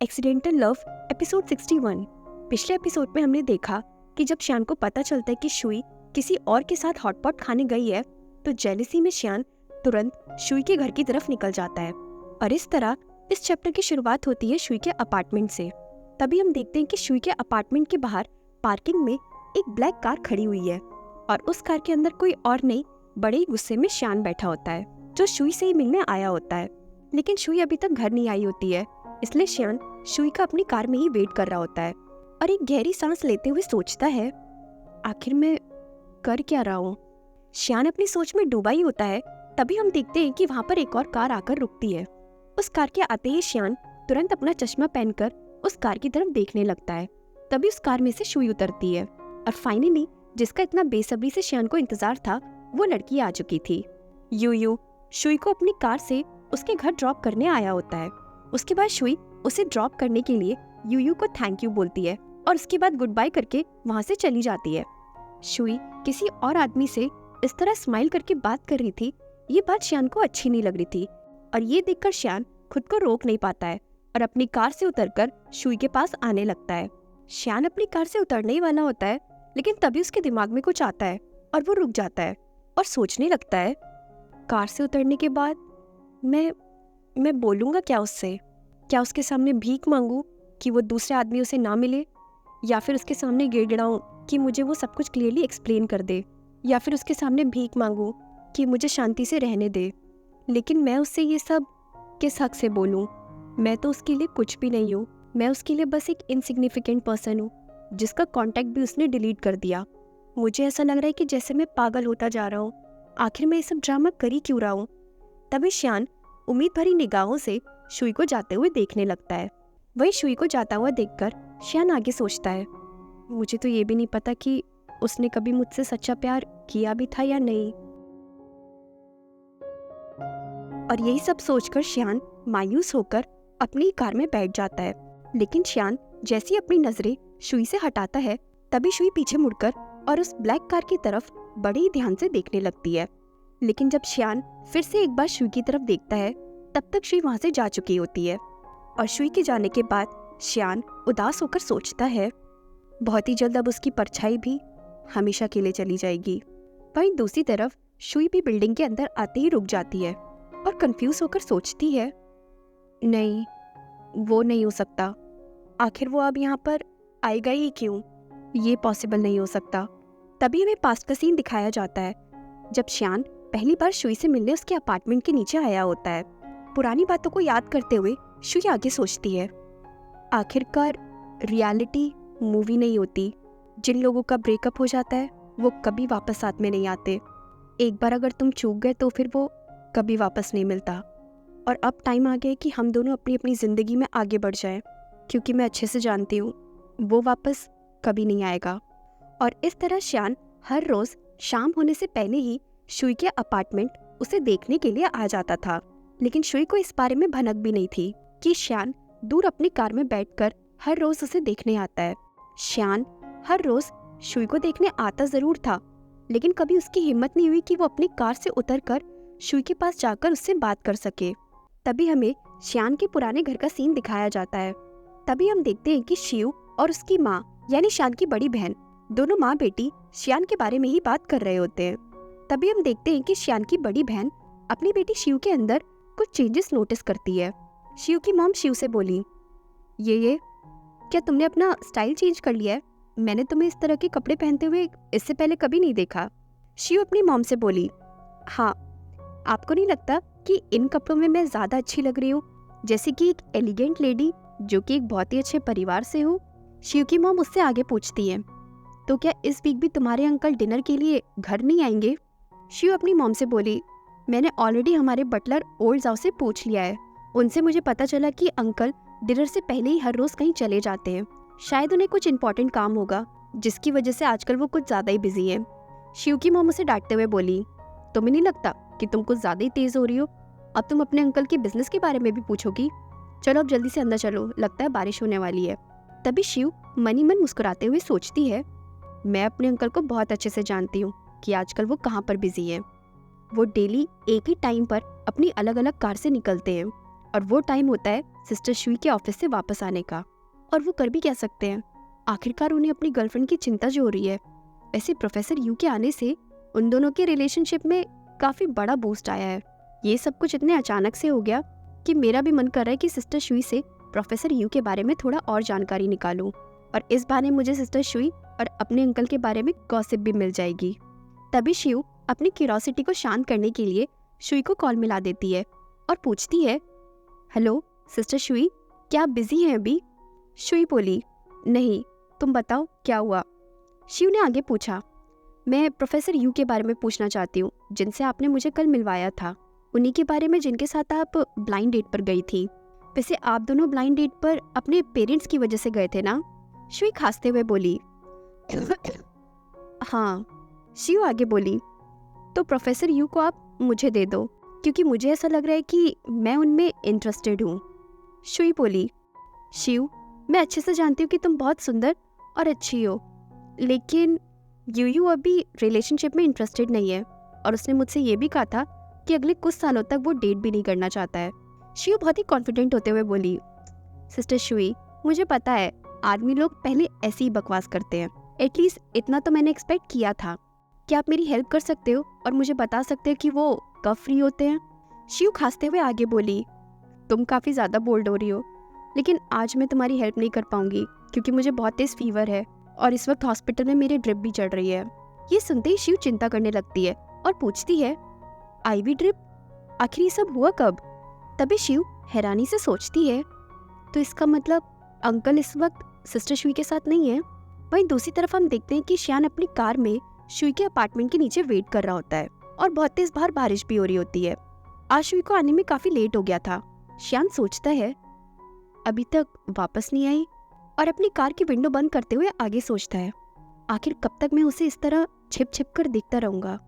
Accidental love episode 61। पिछले episode में हमने देखा कि जब श्यान को पता चलता है कि शुई किसी और के साथ हॉटपॉट खाने गई है तो जेलिसी में श्यान तुरंत शुई के घर की तरफ निकल जाता है। और इस तरह इस चैप्टर की शुरुआत होती है शुई के अपार्टमेंट से। तभी हम देखते हैं कि शुई के अपार्टमेंट के बाहर पार्किंग में एक ब्लैक कार खड़ी हुई है और उस कार के अंदर कोई और नहीं, बड़े ही गुस्से में श्यान बैठा होता है जो शुई से ही मिलने आया होता है। लेकिन शुई अभी तक घर नहीं आई होती है, इसलिए श्यान शुई का अपनी कार में ही वेट कर रहा होता है और एक गहरी सांस लेते हुए सोचता है, आखिर मैं कर क्या रहा हूँ। श्यान अपनी सोच में डूबा ही होता है। तभी हम देखते हैं कि वहाँ पर एक और कार आकर रुकती है। उस कार के आते ही श्यान तुरंत अपना चश्मा पहनकर उस कार की तरफ देखने लगता है। तभी उस कार में से शुई उतरती है और फाइनली जिसका इतना बेसब्री से श्यान को इंतजार था वो लड़की आ चुकी थी। यूयू शुई को अपनी कार से उसके घर ड्रॉप करने आया होता है। उसके बाद शुई उसे ड्रॉप करने के लिए यूयू को थैंक यू बोलती है और उसके बाद गुड बाय करके वहाँ से चली जाती है। शुई किसी और आदमी से इस तरह स्माइल करके बात कर रही थी, ये बात श्यान को अच्छी नहीं लग रही थी और ये देखकर श्यान खुद को रोक नहीं पाता है और अपनी कार से उतरकर शुई के पास आने लगता है। श्यान अपनी कार से उतरने ही वाला होता है, लेकिन तभी उसके दिमाग में कुछ आता है और वो रुक जाता है और सोचने लगता है, कार से उतरने के बाद मैं बोलूँगा क्या उससे? क्या उसके सामने भीख मांगूं कि वो दूसरे आदमी उसे ना मिले, या फिर उसके सामने गिड़गिड़ाऊं कि मुझे वो सब कुछ क्लियरली एक्सप्लेन कर दे, या फिर उसके सामने भीख मांगूं कि मुझे शांति से रहने दे। लेकिन मैं उससे ये सब किस हक से बोलूं? मैं तो उसके लिए कुछ भी नहीं हूँ। मैं उसके लिए बस एक इनसिग्निफिकेंट पर्सन हूँ जिसका कॉन्टैक्ट भी उसने डिलीट कर दिया। मुझे ऐसा लग रहा है कि जैसे मैं पागल होता जा रहा हूँ। आखिर मैं ये सब ड्रामा कर ही क्यों रहा हूँ? तभी श्यान उम्मीद भरी निगाहों से शुई को जाते हुए देखने लगता है। वही शुई को जाता हुआ देखकर श्यान आगे सोचता है, मुझे तो ये भी नहीं पता कि उसने कभी मुझसे सच्चा प्यार किया भी था या नहीं। और यही सब सोचकर श्यान मायूस होकर अपनी कार में बैठ जाता है। लेकिन श्यान जैसी अपनी नजरें शुई से हटाता है तभी शुई पीछे मुड़कर और उस ब्लैक कार की तरफ बड़े ही ध्यान से देखने लगती है। लेकिन जब श्यान फिर से एक बार शुई की तरफ देखता है तब तक शुई वहां से जा चुकी होती है। और शुई के जाने के बाद श्यान उदास होकर सोचता है, बहुत ही जल्द अब उसकी परछाई भी हमेशा के लिए चली जाएगी। वहीं दूसरी तरफ शुई भी बिल्डिंग के अंदर आते ही रुक जाती है और कंफ्यूज होकर सोचती है, नहीं वो नहीं हो सकता। आखिर वो अब यहाँ पर आएगा ही क्यों? ये पॉसिबल नहीं हो सकता। तभी हमें पास्ट का सीन दिखाया जाता है जब श्यान पहली बार शुई से मिलने उसके अपार्टमेंट के नीचे आया होता है। पुरानी बातों को याद करते हुए शुई आगे सोचती है, आखिरकार रियलिटी मूवी नहीं होती। जिन लोगों का ब्रेकअप हो जाता है वो कभी वापस साथ में नहीं आते। एक बार अगर तुम चूक गए तो फिर वो कभी वापस नहीं मिलता। और अब टाइम आ गया है कि हम दोनों अपनी अपनी जिंदगी में आगे बढ़ जाएं, क्योंकि मैं अच्छे से जानती हूँ वो वापस कभी नहीं आएगा। और इस तरह श्यान हर रोज शाम होने से पहले ही शुई के अपार्टमेंट उसे देखने के लिए आ जाता था। लेकिन शुई को इस बारे में भनक भी नहीं थी कि श्यान दूर अपनी कार में बैठकर हर रोज उसे देखने आता है। श्यान हर रोज शुई को देखने आता जरूर था, लेकिन कभी उसकी हिम्मत नहीं हुई कि वो अपनी कार से उतरकर शुई के पास जाकर उससे बात कर सके। तभी हमें श्यान के पुराने घर का सीन दिखाया जाता है। तभी हम देखते हैं कि शिव और उसकी माँ यानी श्यान की बड़ी बहन दोनों माँ बेटी श्यान के बारे में ही बात कर रहे होते हैं। तभी हम देखते हैं कि श्यान की बड़ी बहन अपनी बेटी शिव के अंदर कुछ चेंजेस नोटिस करती है। शिव की मॉम शिव से बोली, ये क्या तुमने अपना स्टाइल चेंज कर लिया है? मैंने तुम्हें इस तरह के कपड़े पहनते हुए इससे पहले कभी नहीं देखा। शिव अपनी मॉम से बोली, हाँ, आपको नहीं लगता कि इन कपड़ों में मैं ज्यादा अच्छी लग रही हूँ, जैसे कि एक एलिगेंट लेडी जो कि एक बहुत ही अच्छे परिवार से हो? शिव की मॉम उससे आगे पूछती है, तो क्या इस वीक भी तुम्हारे अंकल डिनर के लिए घर नहीं आएंगे? शिव अपनी मॉम से बोली, मैंने ऑलरेडी हमारे बटलर ओल्ड जाओ से पूछ लिया है। उनसे मुझे पता चला कि अंकल डिनर से पहले ही हर रोज कहीं चले जाते हैं। शायद उन्हें कुछ इंपॉर्टेंट काम होगा जिसकी वजह से आजकल वो कुछ ज्यादा ही बिजी है। शिव की मॉम उसे डांटते हुए बोली, तुम्हें नहीं लगता कि तुम कुछ ज्यादा ही तेज हो रही हो? अब तुम अपने अंकल के बिजनेस के बारे में भी पूछोगी? चलो अब जल्दी से अंदर चलो, लगता है बारिश होने वाली है। तभी शिव मनी मन मुस्कुराते हुए सोचती है, मैं अपने अंकल को बहुत अच्छे से जानती हूँ कि आजकल वो कहाँ पर बिजी है। वो डेली एक ही टाइम पर अपनी अलग अलग कार से निकलते हैं और वो टाइम होता है सिस्टर शुई के ऑफिस से वापस आने का। और वो कर भी क्या सकते हैं, आखिरकार उन्हें अपनी गर्लफ्रेंड की चिंता जो हो रही है। वैसे प्रोफेसर यू के आने से उन दोनों के रिलेशनशिप में काफ़ी बड़ा बूस्ट आया है। ये सब कुछ इतने अचानक से हो गया कि मेरा भी मन कर रहा है कि सिस्टर शुई से प्रोफेसर यू के बारे में थोड़ा और जानकारी निकालूं, और इस बहाने मुझे सिस्टर शुई और अपने अंकल के बारे में गॉसिप भी मिल जाएगी। तभी शिव अपनी क्यूरोसिटी को शांत करने के लिए शुई को कॉल मिला देती है और पूछती है, हेलो सिस्टर शुई, क्या आप बिजी हैं अभी? शुई बोली, नहीं, तुम बताओ क्या हुआ। शिव ने आगे पूछा, मैं प्रोफेसर यू के बारे में पूछना चाहती हूँ, जिनसे आपने मुझे कल मिलवाया था, उन्हीं के बारे में जिनके साथ आप ब्लाइंड डेट पर गई थी। वैसे आप दोनों ब्लाइंड डेट पर अपने पेरेंट्स की वजह से गए थे ना? शुई खांसते हुए बोली, हाँ। शिव आगे बोली, तो प्रोफेसर यू को आप मुझे दे दो, क्योंकि मुझे ऐसा लग रहा है कि मैं उनमें इंटरेस्टेड हूँ। शुई बोली, शिव, मैं अच्छे से जानती हूँ कि तुम बहुत सुंदर और अच्छी हो, लेकिन यू अभी रिलेशनशिप में इंटरेस्टेड नहीं है, और उसने मुझसे ये भी कहा था कि अगले कुछ सालों तक वो डेट भी नहीं करना चाहता है। शिव बहुत ही कॉन्फिडेंट होते हुए बोली, सिस्टर शुई, मुझे पता है आदमी लोग पहले ऐसे ही बकवास करते हैं, एटलीस्ट इतना तो मैंने एक्सपेक्ट किया था। क्या आप मेरी हेल्प कर सकते हो और मुझे बता सकते हो कि वो कब फ्री होते हैं? शिव खांसते हुए आगे बोली, तुम काफ़ी ज़्यादा बोल्ड हो रही हो, लेकिन आज मैं तुम्हारी हेल्प नहीं कर पाऊंगी क्योंकि मुझे बहुत तेज फीवर है और इस वक्त हॉस्पिटल में मेरी ड्रिप भी चढ़ रही है। ये सुनते ही शिव चिंता करने लगती है और पूछती है, आईवी ड्रिप? आखिर ये सब हुआ कब? तभी शिव हैरानी से सोचती है, तो इसका मतलब अंकल इस वक्त सिस्टर शुई के साथ नहीं है। वहीं दूसरी तरफ हम देखते हैं कि श्यान अपनी कार में शुई के अपार्टमेंट के नीचे वेट कर रहा होता है और बहुत तेज बाहर बारिश भी हो रही होती है। आज शुई को आने में काफी लेट हो गया था। श्यान सोचता है, अभी तक वापस नहीं आई, और अपनी कार की विंडो बंद करते हुए आगे सोचता है, आखिर कब तक मैं उसे इस तरह छिप छिप कर देखता रहूंगा?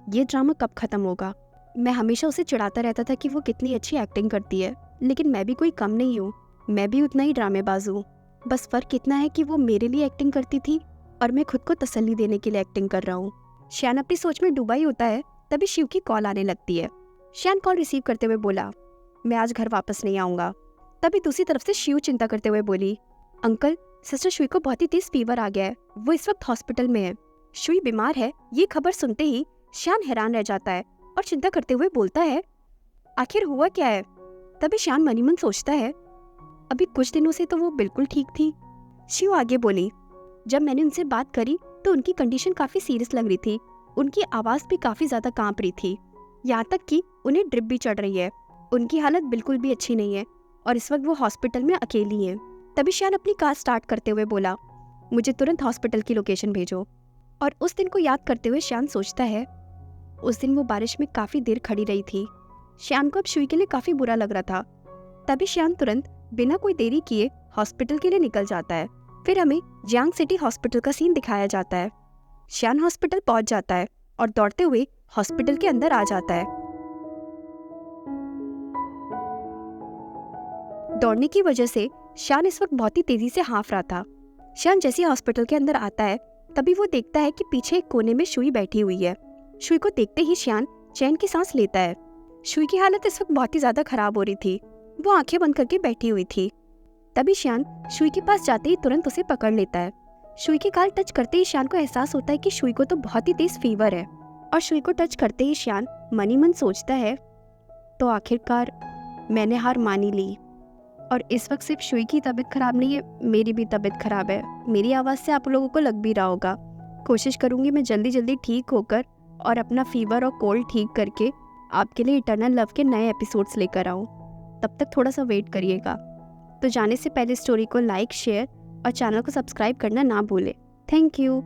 ये ड्रामा कब खत्म होगा? मैं हमेशा उसे चिढ़ाता रहता था कि वो कितनी अच्छी एक्टिंग करती है, लेकिन मैं भी कोई कम नहीं हूँ, मैं भी उतना ही ड्रामेबाज हूँ। बस फर्क इतना है कि वो मेरे लिए एक्टिंग करती थी और मैं खुद को तसल्ली देने के लिए एक्टिंग कर रहा हूँ। श्यान अपनी सोच में डूबा ही होता है, तभी शिव की कॉल आने लगती है। श्यान कॉल रिसीव करते हुए बोला, मैं आज घर वापस नहीं आऊंगा। तभी दूसरी तरफ से शिव चिंता करते हुए बोली, अंकल, सिस्टर शुई को बहुत ही तेज फीवर आ गया है, वो इस वक्त हॉस्पिटल में है। शुई बीमार है, ये खबर सुनते ही श्यान हैरान रह जाता है और चिंता करते हुए बोलता है, आखिर हुआ क्या है? तभी श्यान मनी मन सोचता है, अभी कुछ दिनों से तो वो बिल्कुल ठीक थी। शिव आगे बोली, जब मैंने उनसे बात करी तो उनकी कंडीशन काफी सीरियस लग रही थी, उनकी आवाज भी काफी ज्यादा कांप रही थी, यहाँ तक कि उन्हें ड्रिप भी चढ़ रही है। उनकी हालत बिल्कुल भी अच्छी नहीं है और इस वक्त वो हॉस्पिटल में अकेली हैं। तभी श्यान अपनी कार स्टार्ट करते हुए बोला, मुझे तुरंत हॉस्पिटल की लोकेशन भेजो। और उस दिन को याद करते हुए श्यान सोचता है, उस दिन वो बारिश में काफी देर खड़ी रही थी। श्यान को अब शुई के लिए काफी बुरा लग रहा था। तभी श्यान तुरंत बिना कोई देरी किए हॉस्पिटल के लिए निकल जाता है। फिर हमें जियांग सिटी हॉस्पिटल का सीन दिखाया जाता है। श्यान हॉस्पिटल पहुंच जाता है और दौड़ते हुए हॉस्पिटल के अंदर आ जाता है। दौड़ने की वजह से श्यान इस वक्त बहुत ही तेजी से हाँफ रहा था। श्यान जैसे ही हॉस्पिटल के अंदर आता है तभी वो देखता है कि पीछे एक कोने में शुई बैठी हुई है। शुई को देखते ही श्यान चैन की सांस लेता है। शुई की हालत इस वक्त बहुत ही ज्यादा खराब हो रही थी, वो आंखें बंद करके बैठी हुई थी। तभी श्यान शुई के पास जाते ही तुरंत उसे पकड़ लेता है। शुई की गाल टच करते ही श्यान को एहसास होता है कि शुई को तो बहुत ही तेज फीवर है, और शुई को टच करते ही श्यान मनी मन सोचता है, तो आखिरकार मैंने हार मानी ली। और इस वक्त सिर्फ शुई की तबीयत खराब नहीं है, मेरी भी तबीयत खराब है। मेरी आवाज़ से आप लोगों को लग भी रहा होगा। कोशिश करूंगी मैं जल्दी जल्दी ठीक होकर और अपना फीवर और कोल्ड ठीक करके आपके लिए इटर्नल लव के नए एपिसोड्स लेकर आऊँ। तब तक थोड़ा सा वेट करिएगा। तो जाने से पहले स्टोरी को लाइक, शेयर और चैनल को सब्सक्राइब करना ना भूलें। Thank you.